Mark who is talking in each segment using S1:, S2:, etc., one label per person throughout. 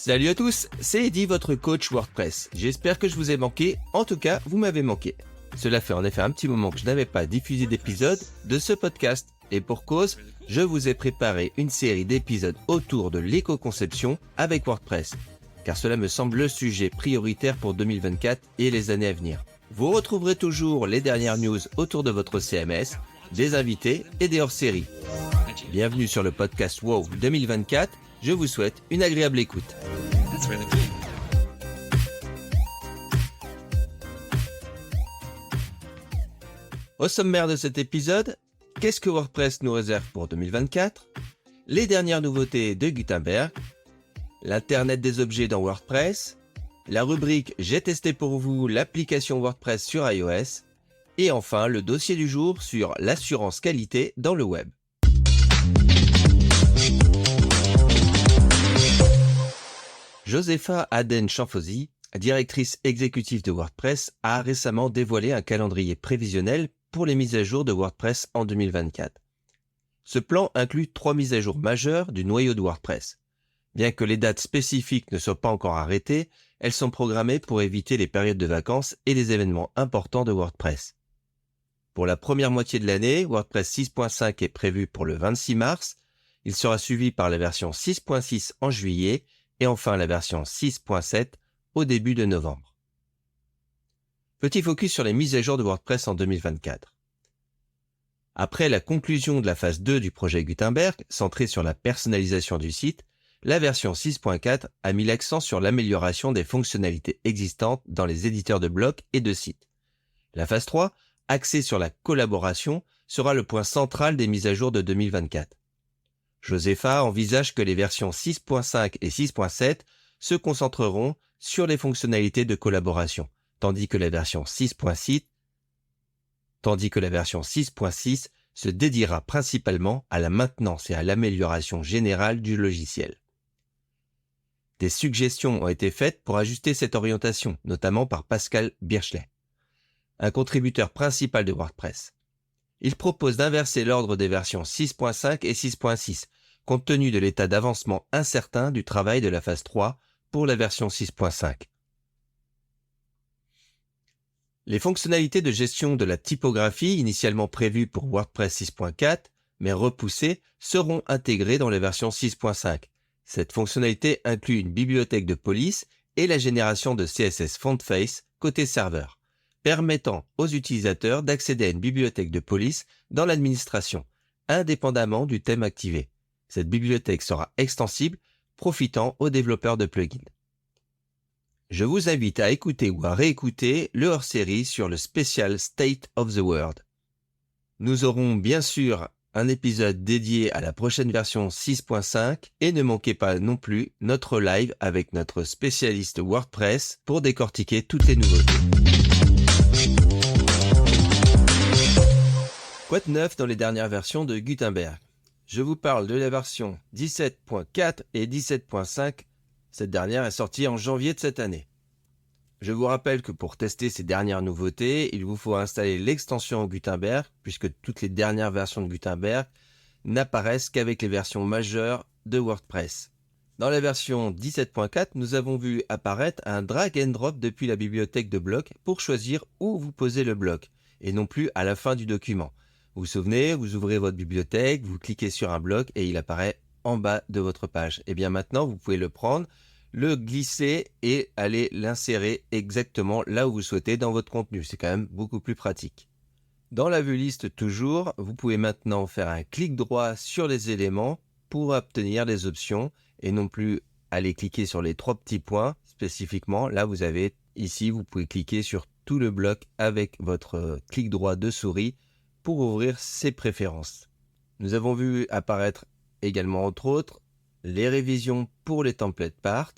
S1: Salut à tous, c'est Eddy, votre coach WordPress. J'espère que je vous ai manqué, en tout cas, vous m'avez manqué. Cela fait en effet un petit moment que je n'avais pas diffusé d'épisode de ce podcast. Et pour cause, je vous ai préparé une série d'épisodes autour de l'éco-conception avec WordPress. Car cela me semble le sujet prioritaire pour 2024 et les années à venir. Vous retrouverez toujours les dernières news autour de votre CMS, des invités et des hors-séries. Bienvenue sur le podcast WOW 2024. Je vous souhaite une agréable écoute. Au sommaire de cet épisode, qu'est-ce que WordPress nous réserve pour 2024 ? Les dernières nouveautés de Gutenberg, l'Internet des objets dans WordPress, la rubrique « J'ai testé pour vous l'application WordPress sur iOS » et enfin le dossier du jour sur l'assurance qualité dans le web. Josefa Aden-Chanfosi, directrice exécutive de WordPress, a récemment dévoilé un calendrier prévisionnel pour les mises à jour de WordPress en 2024. Ce plan inclut 3 mises à jour majeures du noyau de WordPress. Bien que les dates spécifiques ne soient pas encore arrêtées, elles sont programmées pour éviter les périodes de vacances et les événements importants de WordPress. Pour la première moitié de l'année, WordPress 6.5 est prévu pour le 26 mars. Il sera suivi par la version 6.6 en juillet et enfin la version 6.7 au début de novembre. Petit focus sur les mises à jour de WordPress en 2024. Après la conclusion de la phase 2 du projet Gutenberg, centrée sur la personnalisation du site, la version 6.4 a mis l'accent sur l'amélioration des fonctionnalités existantes dans les éditeurs de blocs et de sites. La phase 3, axée sur la collaboration, sera le point central des mises à jour de 2024. Josefa envisage que les versions 6.5 et 6.7 se concentreront sur les fonctionnalités de collaboration, tandis que la version 6.6 se dédiera principalement à la maintenance et à l'amélioration générale du logiciel. Des suggestions ont été faites pour ajuster cette orientation, notamment par Pascal Birchlet, un contributeur principal de WordPress. Il propose d'inverser l'ordre des versions 6.5 et 6.6, compte tenu de l'état d'avancement incertain du travail de la phase 3 pour la version 6.5. Les fonctionnalités de gestion de la typographie initialement prévues pour WordPress 6.4, mais repoussées, seront intégrées dans la version 6.5. Cette fonctionnalité inclut une bibliothèque de police et la génération de CSS Fontface côté serveur, permettant aux utilisateurs d'accéder à une bibliothèque de police dans l'administration, indépendamment du thème activé. Cette bibliothèque sera extensible, profitant aux développeurs de plugins. Je vous invite à écouter ou à réécouter le hors-série sur le spécial State of the World. Nous aurons bien sûr un épisode dédié à la prochaine version 6.5 et ne manquez pas non plus notre live avec notre spécialiste WordPress pour décortiquer toutes les nouveautés. Quoi de neuf dans les dernières versions de Gutenberg ? Je vous parle de la version 17.4 et 17.5. Cette dernière est sortie en janvier de cette année. Je vous rappelle que pour tester ces dernières nouveautés, il vous faut installer l'extension Gutenberg, puisque toutes les dernières versions de Gutenberg n'apparaissent qu'avec les versions majeures de WordPress. Dans la version 17.4, nous avons vu apparaître un drag and drop depuis la bibliothèque de blocs pour choisir où vous posez le bloc, et non plus à la fin du document. Vous vous souvenez, vous ouvrez votre bibliothèque, vous cliquez sur un bloc et il apparaît en bas de votre page. Et bien maintenant, vous pouvez le prendre, le glisser et aller l'insérer exactement là où vous souhaitez dans votre contenu. C'est quand même beaucoup plus pratique. Dans la vue liste toujours, vous pouvez maintenant faire un clic droit sur les éléments pour obtenir les options et non plus aller cliquer sur les 3 petits points spécifiquement. Là, vous avez ici, vous pouvez cliquer sur tout le bloc avec votre clic droit de souris pour ouvrir ses préférences. Nous avons vu apparaître également, entre autres, les révisions pour les templates part.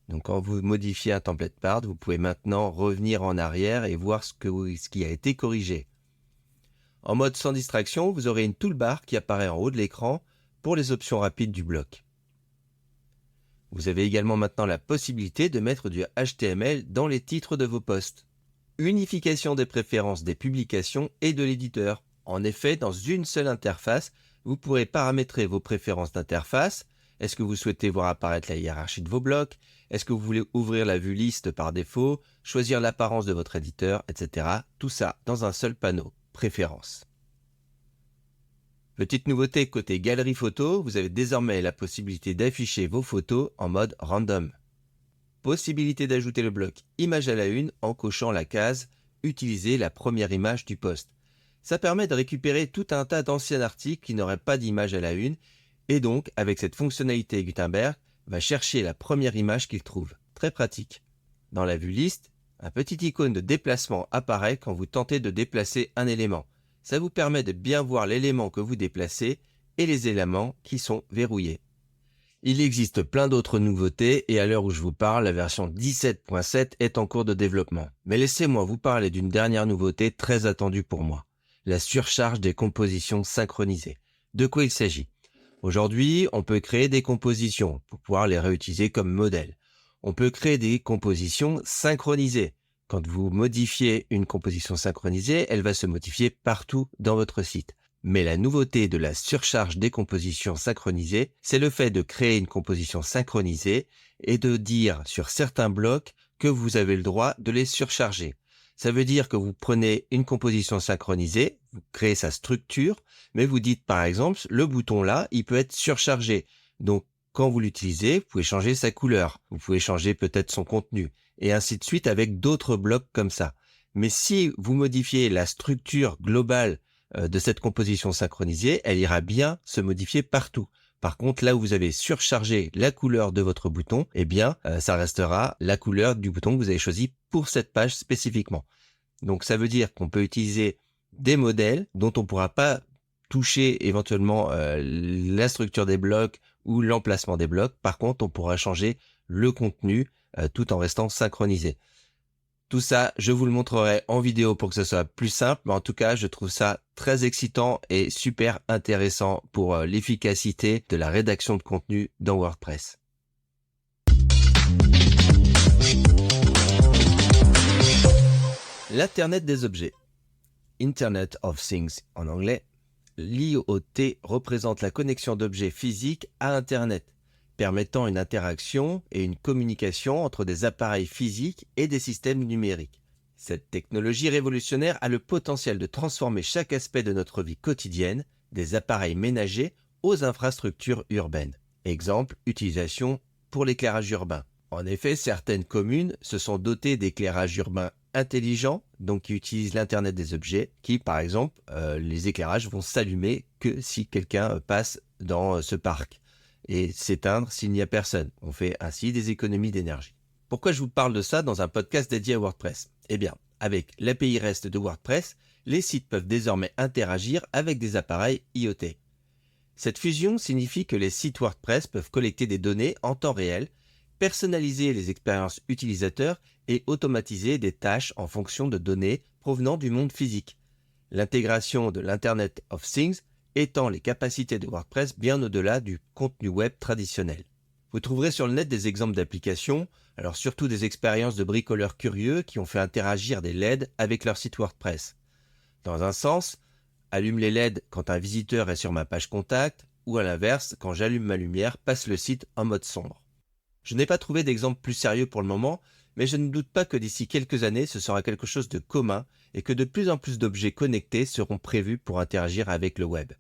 S1: Donc, quand vous modifiez un template part, vous pouvez maintenant revenir en arrière et voir ce qui a été corrigé. En mode sans distraction, vous aurez une toolbar qui apparaît en haut de l'écran pour les options rapides du bloc. Vous avez également maintenant la possibilité de mettre du HTML dans les titres de vos posts. Unification des préférences des publications et de l'éditeur. En effet, dans une seule interface, vous pourrez paramétrer vos préférences d'interface, Est-ce que vous souhaitez voir apparaître la hiérarchie de vos blocs? Est-ce que vous voulez ouvrir la vue liste par défaut, choisir l'apparence de votre éditeur, etc. Tout ça dans un seul panneau, préférences. Petite nouveauté côté galerie photo, vous avez désormais la possibilité d'afficher vos photos en mode random. Possibilité d'ajouter le bloc image à la une en cochant la case « Utiliser la première image du post ». Ça permet de récupérer tout un tas d'anciens articles qui n'auraient pas d'image à la une et donc, avec cette fonctionnalité, Gutenberg va chercher la première image qu'il trouve. Très pratique. Dans la vue liste, un petit icône de déplacement apparaît quand vous tentez de déplacer un élément. Ça vous permet de bien voir l'élément que vous déplacez et les éléments qui sont verrouillés. Il existe plein d'autres nouveautés et à l'heure où je vous parle, la version 17.7 est en cours de développement. Mais laissez-moi vous parler d'une dernière nouveauté très attendue pour moi. La surcharge des compositions synchronisées. De quoi il s'agit ? Aujourd'hui, on peut créer des compositions pour pouvoir les réutiliser comme modèle. On peut créer des compositions synchronisées. Quand vous modifiez une composition synchronisée, elle va se modifier partout dans votre site. Mais la nouveauté de la surcharge des compositions synchronisées, c'est le fait de créer une composition synchronisée et de dire sur certains blocs que vous avez le droit de les surcharger. Ça veut dire que vous prenez une composition synchronisée, vous créez sa structure, mais vous dites par exemple, le bouton là, il peut être surchargé. Donc, quand vous l'utilisez, vous pouvez changer sa couleur, vous pouvez changer peut-être son contenu, et ainsi de suite avec d'autres blocs comme ça. Mais si vous modifiez la structure globale de cette composition synchronisée, elle ira bien se modifier partout. Par contre, là où vous avez surchargé la couleur de votre bouton, eh bien, ça restera la couleur du bouton que vous avez choisi pour cette page spécifiquement. Donc, ça veut dire qu'on peut utiliser des modèles dont on ne pourra pas toucher éventuellement la structure des blocs ou l'emplacement des blocs. Par contre, on pourra changer le contenu tout en restant synchronisé. Tout ça, je vous le montrerai en vidéo pour que ce soit plus simple, mais en tout cas, je trouve ça très excitant et super intéressant pour l'efficacité de la rédaction de contenu dans WordPress. L'Internet des objets. Internet of Things en anglais. L'IoT représente la connexion d'objets physiques à Internet, permettant une interaction et une communication entre des appareils physiques et des systèmes numériques. Cette technologie révolutionnaire a le potentiel de transformer chaque aspect de notre vie quotidienne, des appareils ménagers aux infrastructures urbaines. Exemple, utilisation pour l'éclairage urbain. En effet, certaines communes se sont dotées d'éclairage urbain intelligent, donc qui utilisent l'Internet des objets, qui par exemple, les éclairages vont s'allumer que si quelqu'un passe dans ce parc et s'éteindre s'il n'y a personne. On fait ainsi des économies d'énergie. Pourquoi je vous parle de ça dans un podcast dédié à WordPress? Eh bien, avec l'API REST de WordPress, les sites peuvent désormais interagir avec des appareils IoT. Cette fusion signifie que les sites WordPress peuvent collecter des données en temps réel, personnaliser les expériences utilisateurs et automatiser des tâches en fonction de données provenant du monde physique. L'intégration de l'Internet of Things étend les capacités de WordPress bien au-delà du contenu web traditionnel. Vous trouverez sur le net des exemples d'applications, alors surtout des expériences de bricoleurs curieux qui ont fait interagir des LED avec leur site WordPress. Dans un sens, allume les LED quand un visiteur est sur ma page contact, ou à l'inverse, quand j'allume ma lumière, passe le site en mode sombre. Je n'ai pas trouvé d'exemple plus sérieux pour le moment, mais je ne doute pas que d'ici quelques années, ce sera quelque chose de commun et que de plus en plus d'objets connectés seront prévus pour interagir avec le web.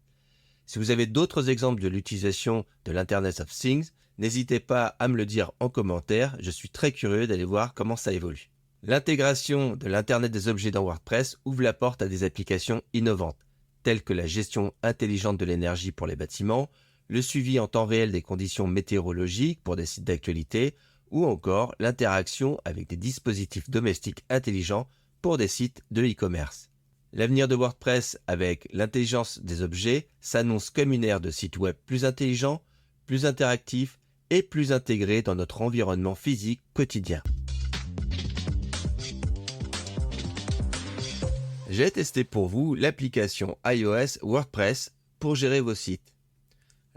S1: Si vous avez d'autres exemples de l'utilisation de l'Internet of Things, n'hésitez pas à me le dire en commentaire, je suis très curieux d'aller voir comment ça évolue. L'intégration de l'Internet des objets dans WordPress ouvre la porte à des applications innovantes, telles que la gestion intelligente de l'énergie pour les bâtiments, le suivi en temps réel des conditions météorologiques pour des sites d'actualité, ou encore l'interaction avec des dispositifs domestiques intelligents pour des sites de e-commerce. L'avenir de WordPress avec l'intelligence des objets s'annonce comme une ère de sites web plus intelligents, plus interactifs et plus intégrés dans notre environnement physique quotidien. J'ai testé pour vous l'application iOS WordPress pour gérer vos sites.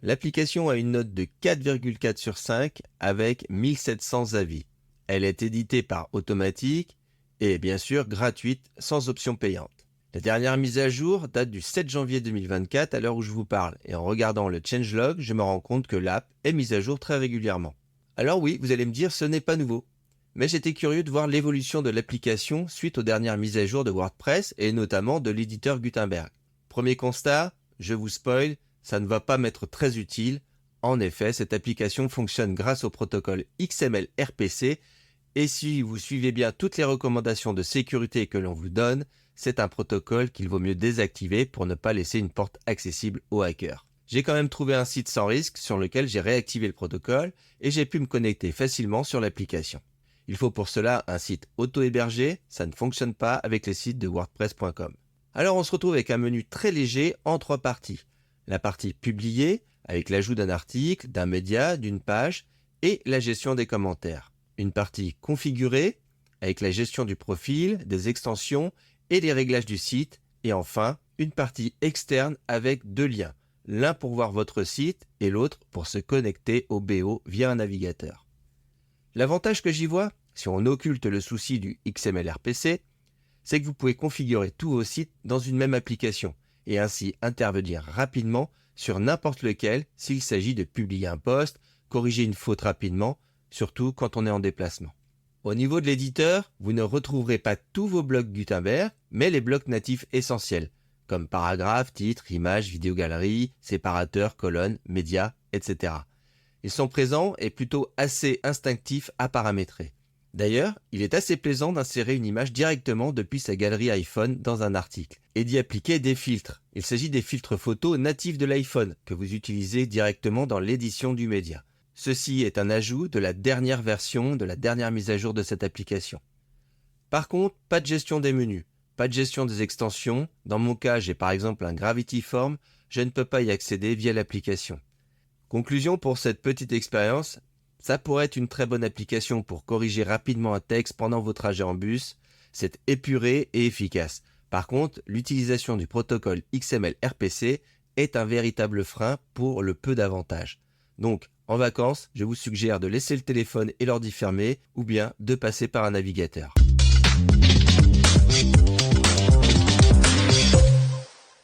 S1: L'application a une note de 4,4 sur 5 avec 1700 avis. Elle est éditée par Automatic et bien sûr gratuite sans option payante. La dernière mise à jour date du 7 janvier 2024 à l'heure où je vous parle, et en regardant le changelog, je me rends compte que l'app est mise à jour très régulièrement. Alors oui, vous allez me dire, ce n'est pas nouveau. Mais j'étais curieux de voir l'évolution de l'application suite aux dernières mises à jour de WordPress et notamment de l'éditeur Gutenberg. Premier constat, je vous spoil, ça ne va pas m'être très utile. En effet, cette application fonctionne grâce au protocole XML RPC et si vous suivez bien toutes les recommandations de sécurité que l'on vous donne, c'est un protocole qu'il vaut mieux désactiver pour ne pas laisser une porte accessible aux hackers. J'ai quand même trouvé un site sans risque sur lequel j'ai réactivé le protocole et j'ai pu me connecter facilement sur l'application. Il faut pour cela un site auto-hébergé, ça ne fonctionne pas avec les sites de wordpress.com. Alors on se retrouve avec un menu très léger en 3 parties. La partie publiée, avec l'ajout d'un article, d'un média, d'une page, et la gestion des commentaires. Une partie configurée, avec la gestion du profil, des extensions et des réglages du site. Et enfin, une partie externe avec 2 liens, l'un pour voir votre site et l'autre pour se connecter au BO via un navigateur. L'avantage que j'y vois, si on occulte le souci du XML RPC, c'est que vous pouvez configurer tous vos sites dans une même application et ainsi intervenir rapidement sur n'importe lequel s'il s'agit de publier un post, corriger une faute rapidement, surtout quand on est en déplacement. Au niveau de l'éditeur, vous ne retrouverez pas tous vos blocs Gutenberg, mais les blocs natifs essentiels, comme paragraphes, titres, images, vidéogaleries, séparateurs, colonnes, médias, etc. Ils sont présents et plutôt assez instinctifs à paramétrer. D'ailleurs, il est assez plaisant d'insérer une image directement depuis sa galerie iPhone dans un article et d'y appliquer des filtres. Il s'agit des filtres photos natifs de l'iPhone que vous utilisez directement dans l'édition du média. Ceci est un ajout de la dernière version, de la dernière mise à jour de cette application. Par contre, pas de gestion des menus, pas de gestion des extensions. Dans mon cas, j'ai par exemple un Gravity Form, je ne peux pas y accéder via l'application. Conclusion pour cette petite expérience, ça pourrait être une très bonne application pour corriger rapidement un texte pendant vos trajets en bus. C'est épuré et efficace. Par contre, l'utilisation du protocole XML RPC est un véritable frein pour le peu d'avantages. Donc, en vacances, je vous suggère de laisser le téléphone et l'ordi fermé ou bien de passer par un navigateur.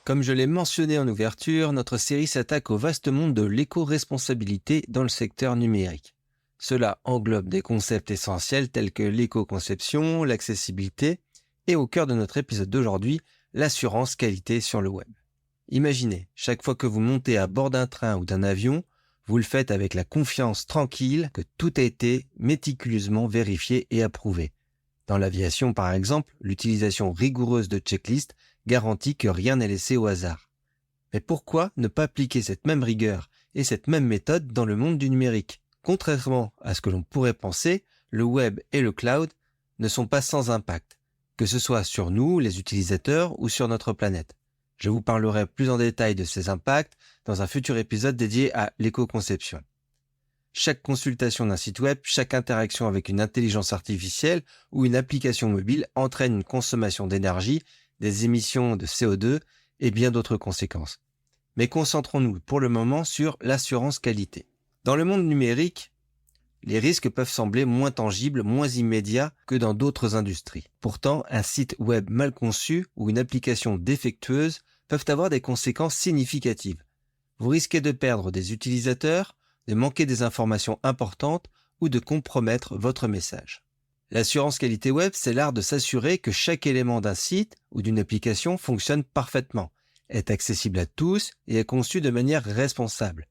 S1: Comme je l'ai mentionné en ouverture, notre série s'attaque au vaste monde de l'éco-responsabilité dans le secteur numérique. Cela englobe des concepts essentiels tels que l'éco-conception, l'accessibilité et au cœur de notre épisode d'aujourd'hui, l'assurance qualité sur le web. Imaginez, chaque fois que vous montez à bord d'un train ou d'un avion, vous le faites avec la confiance tranquille que tout a été méticuleusement vérifié et approuvé. Dans l'aviation, par exemple, l'utilisation rigoureuse de checklists garantit que rien n'est laissé au hasard. Mais pourquoi ne pas appliquer cette même rigueur et cette même méthode dans le monde du numérique ? Contrairement à ce que l'on pourrait penser, le web et le cloud ne sont pas sans impact, que ce soit sur nous, les utilisateurs, ou sur notre planète. Je vous parlerai plus en détail de ces impacts dans un futur épisode dédié à l'éco-conception. Chaque consultation d'un site web, chaque interaction avec une intelligence artificielle ou une application mobile entraîne une consommation d'énergie, des émissions de CO2 et bien d'autres conséquences. Mais concentrons-nous pour le moment sur l'assurance qualité. Dans le monde numérique, les risques peuvent sembler moins tangibles, moins immédiats que dans d'autres industries. Pourtant, un site web mal conçu ou une application défectueuse peuvent avoir des conséquences significatives. Vous risquez de perdre des utilisateurs, de manquer des informations importantes ou de compromettre votre message. L'assurance qualité web, c'est l'art de s'assurer que chaque élément d'un site ou d'une application fonctionne parfaitement, est accessible à tous et est conçu de manière responsable.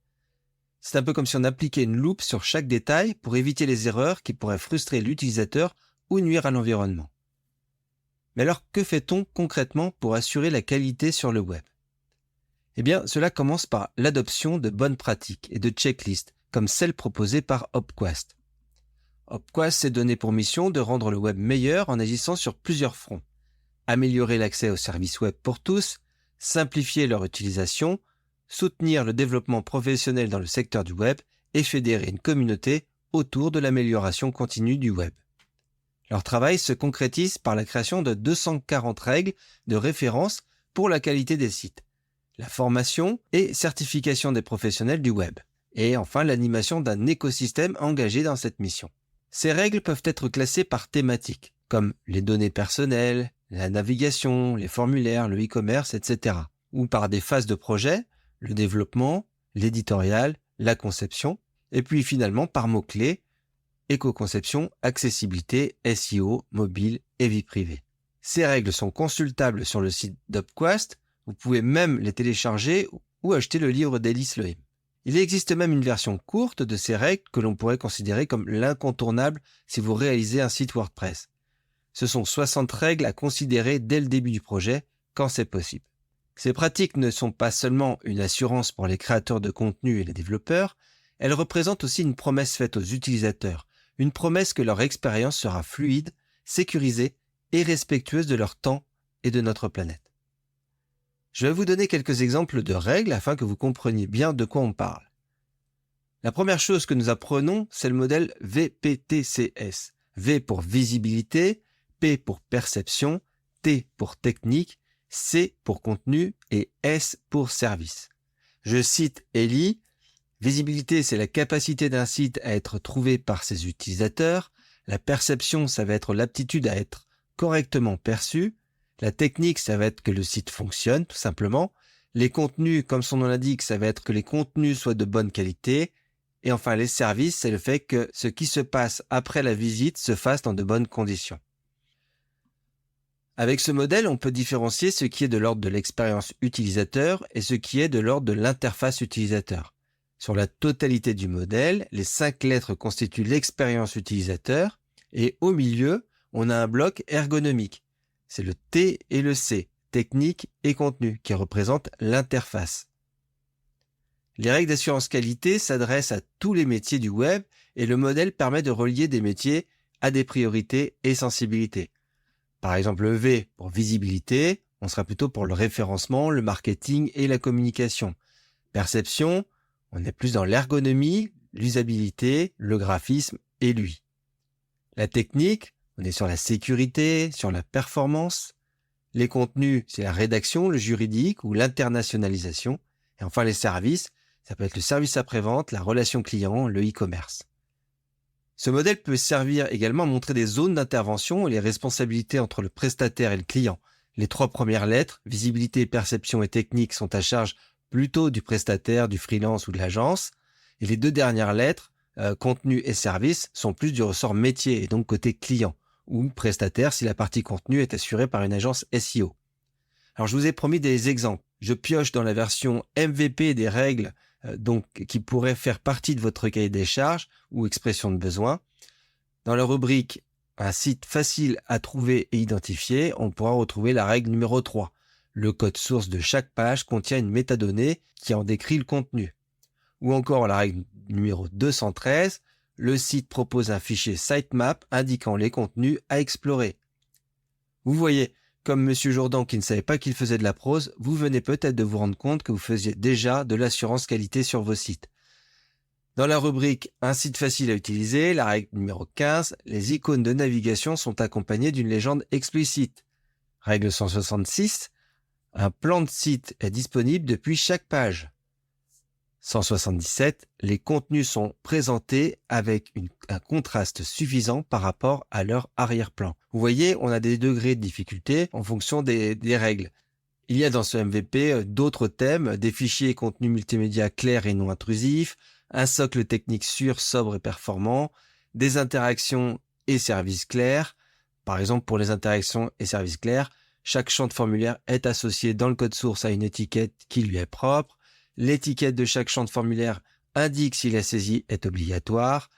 S1: C'est un peu comme si on appliquait une loupe sur chaque détail pour éviter les erreurs qui pourraient frustrer l'utilisateur ou nuire à l'environnement. Mais alors, que fait-on concrètement pour assurer la qualité sur le web ? Eh bien, cela commence par l'adoption de bonnes pratiques et de checklists, comme celle proposée par Opquast. Opquast s'est donné pour mission de rendre le web meilleur en agissant sur plusieurs fronts. Améliorer l'accès aux services web pour tous, simplifier leur utilisation, soutenir le développement professionnel dans le secteur du web et fédérer une communauté autour de l'amélioration continue du web. Leur travail se concrétise par la création de 240 règles de référence pour la qualité des sites, la formation et certification des professionnels du web, et enfin l'animation d'un écosystème engagé dans cette mission. Ces règles peuvent être classées par thématique, comme les données personnelles, la navigation, les formulaires, le e-commerce, etc. Ou par des phases de projet, le développement, l'éditorial, la conception, et puis finalement par mots-clés, éco-conception, accessibilité, SEO, mobile et vie privée. Ces règles sont consultables sur le site d'Upquest. Vous pouvez même les télécharger ou acheter le livre d'Ellis Lehim. Il existe même une version courte de ces règles que l'on pourrait considérer comme l'incontournable si vous réalisez un site WordPress. Ce sont 60 règles à considérer dès le début du projet, quand c'est possible. Ces pratiques ne sont pas seulement une assurance pour les créateurs de contenu et les développeurs, elles représentent aussi une promesse faite aux utilisateurs, une promesse que leur expérience sera fluide, sécurisée et respectueuse de leur temps et de notre planète. Je vais vous donner quelques exemples de règles afin que vous compreniez bien de quoi on parle. La première chose que nous apprenons, c'est le modèle VPTCS. V pour visibilité, P pour perception, T pour technique, C pour contenu et S pour service. Je cite Ellie, « Visibilité, c'est la capacité d'un site à être trouvé par ses utilisateurs. La perception, ça va être l'aptitude à être correctement perçu. La technique, ça va être que le site fonctionne, tout simplement. Les contenus, comme son nom l'indique, ça va être que les contenus soient de bonne qualité. Et enfin, les services, c'est le fait que ce qui se passe après la visite se fasse dans de bonnes conditions. » Avec ce modèle, on peut différencier ce qui est de l'ordre de l'expérience utilisateur et ce qui est de l'ordre de l'interface utilisateur. Sur la totalité du modèle, les 5 lettres constituent l'expérience utilisateur et au milieu, on a un bloc ergonomique. C'est le T et le C, technique et contenu, qui représentent l'interface. Les règles d'assurance qualité s'adressent à tous les métiers du web et le modèle permet de relier des métiers à des priorités et sensibilités. Par exemple, le V pour visibilité, on sera plutôt pour le référencement, le marketing et la communication. Perception, on est plus dans l'ergonomie, l'usabilité, le graphisme et l'UI. La technique, on est sur la sécurité, sur la performance. Les contenus, c'est la rédaction, le juridique ou l'internationalisation. Et enfin, les services, ça peut être le service après-vente, la relation client, le e-commerce. Ce modèle peut servir également à montrer des zones d'intervention et les responsabilités entre le prestataire et le client. Les 3 premières lettres, visibilité, perception et technique, sont à charge plutôt du prestataire, du freelance ou de l'agence. Et les 2 dernières lettres, contenu et service, sont plus du ressort métier et donc côté client ou prestataire si la partie contenu est assurée par une agence SEO. Alors je vous ai promis des exemples. Je pioche dans la version MVP des règles qui pourraient faire partie de votre cahier des charges ou expression de besoin. Dans la rubrique « Un site facile à trouver et identifier », on pourra retrouver la règle numéro 3. Le code source de chaque page contient une métadonnée qui en décrit le contenu. Ou encore la règle numéro 213, le site propose un fichier sitemap indiquant les contenus à explorer. Vous voyez, comme Monsieur Jourdan qui ne savait pas qu'il faisait de la prose, vous venez peut-être de vous rendre compte que vous faisiez déjà de l'assurance qualité sur vos sites. Dans la rubrique « Un site facile à utiliser », la règle numéro 15, les icônes de navigation sont accompagnées d'une légende explicite. Règle 166, un plan de site est disponible depuis chaque page. 177, les contenus sont présentés avec un contraste suffisant par rapport à leur arrière-plan. Vous voyez, on a des degrés de difficulté en fonction des règles. Il y a dans ce MVP d'autres thèmes, des fichiers et contenus multimédia clairs et non intrusifs, un socle technique sûr, sobre et performant, des interactions et services clairs. Par exemple, pour les interactions et services clairs, chaque champ de formulaire est associé dans le code source à une étiquette qui lui est propre. L'étiquette de chaque champ de formulaire indique si la saisie est obligatoire.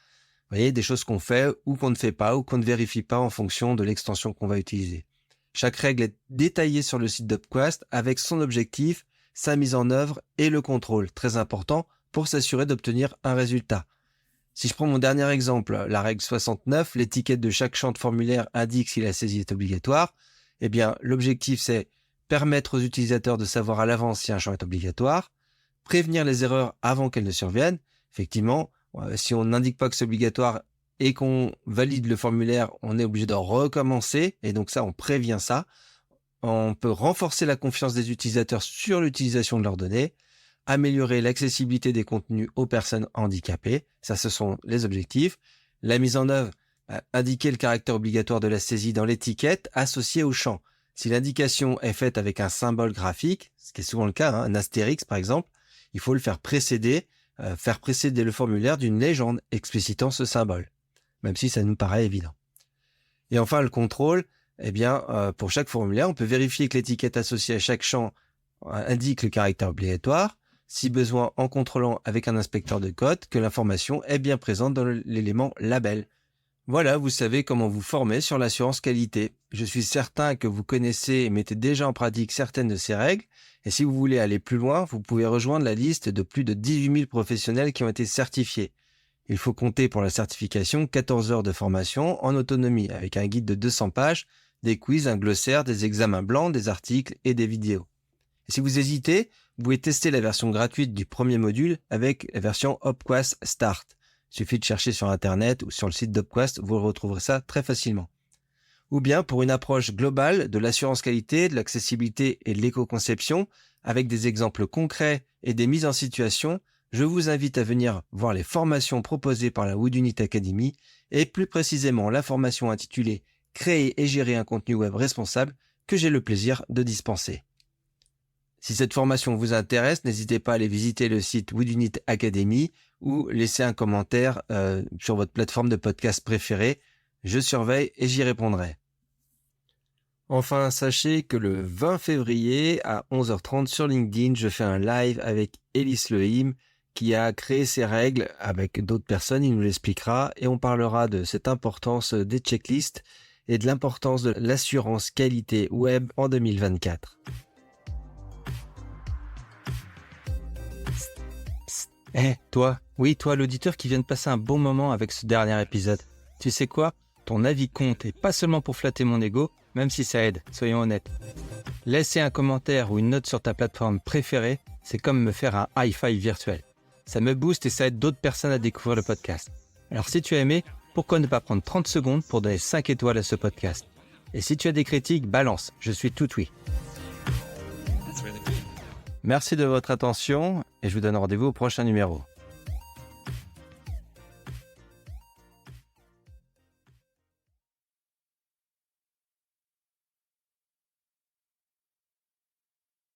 S1: Vous voyez, des choses qu'on fait ou qu'on ne fait pas ou qu'on ne vérifie pas en fonction de l'extension qu'on va utiliser. Chaque règle est détaillée sur le site d'Upquest avec son objectif, sa mise en œuvre et le contrôle, très important pour s'assurer d'obtenir un résultat. Si je prends mon dernier exemple, la règle 69, l'étiquette de chaque champ de formulaire indique si la saisie est obligatoire. Eh bien, l'objectif c'est permettre aux utilisateurs de savoir à l'avance si un champ est obligatoire, prévenir les erreurs avant qu'elles ne surviennent. Effectivement, si on n'indique pas que c'est obligatoire et qu'on valide le formulaire, on est obligé de recommencer. Et donc ça, on prévient ça. On peut renforcer la confiance des utilisateurs sur l'utilisation de leurs données, améliorer l'accessibilité des contenus aux personnes handicapées. Ça, ce sont les objectifs. La mise en œuvre, indiquer le caractère obligatoire de la saisie dans l'étiquette associée au champ. Si l'indication est faite avec un symbole graphique, ce qui est souvent le cas, un astérix par exemple, il faut le faire précéder le formulaire d'une légende explicitant ce symbole, même si ça nous paraît évident. Et enfin, le contrôle, pour chaque formulaire, on peut vérifier que l'étiquette associée à chaque champ indique le caractère obligatoire, si besoin en contrôlant avec un inspecteur de code que l'information est bien présente dans l'élément label. Voilà, vous savez comment vous former sur l'assurance qualité. Je suis certain que vous connaissez et mettez déjà en pratique certaines de ces règles, et si vous voulez aller plus loin, vous pouvez rejoindre la liste de plus de 18 000 professionnels qui ont été certifiés. Il faut compter pour la certification 14 heures de formation en autonomie, avec un guide de 200 pages, des quiz, un glossaire, des examens blancs, des articles et des vidéos. Et si vous hésitez, vous pouvez tester la version gratuite du premier module avec la version Opquast Start. Il suffit de chercher sur Internet ou sur le site d'Opquast, vous retrouverez ça très facilement. Ou bien pour une approche globale de l'assurance qualité, de l'accessibilité et de l'éco-conception, avec des exemples concrets et des mises en situation, je vous invite à venir voir les formations proposées par la Wood Unit Academy et plus précisément la formation intitulée « Créer et gérer un contenu web responsable » que j'ai le plaisir de dispenser. Si cette formation vous intéresse, n'hésitez pas à aller visiter le site Wood Unit Academy ou laisser un commentaire sur votre plateforme de podcast préférée. Je surveille et j'y répondrai. Enfin, sachez que le 20 février à 11h30 sur LinkedIn, je fais un live avec Élise Lehim qui a créé ces règles avec d'autres personnes, il nous l'expliquera et on parlera de cette importance des checklists et de l'importance de l'assurance qualité web en 2024. Toi l'auditeur qui vient de passer un bon moment avec ce dernier épisode. Tu sais quoi ? Ton avis compte et pas seulement pour flatter mon ego, même si ça aide, soyons honnêtes. Laisser un commentaire ou une note sur ta plateforme préférée, c'est comme me faire un high five virtuel. Ça me booste et ça aide d'autres personnes à découvrir le podcast. Alors si tu as aimé, pourquoi ne pas prendre 30 secondes pour donner 5 étoiles à ce podcast ? Et si tu as des critiques, balance, je suis tout oui. Merci de votre attention et je vous donne rendez-vous au prochain numéro.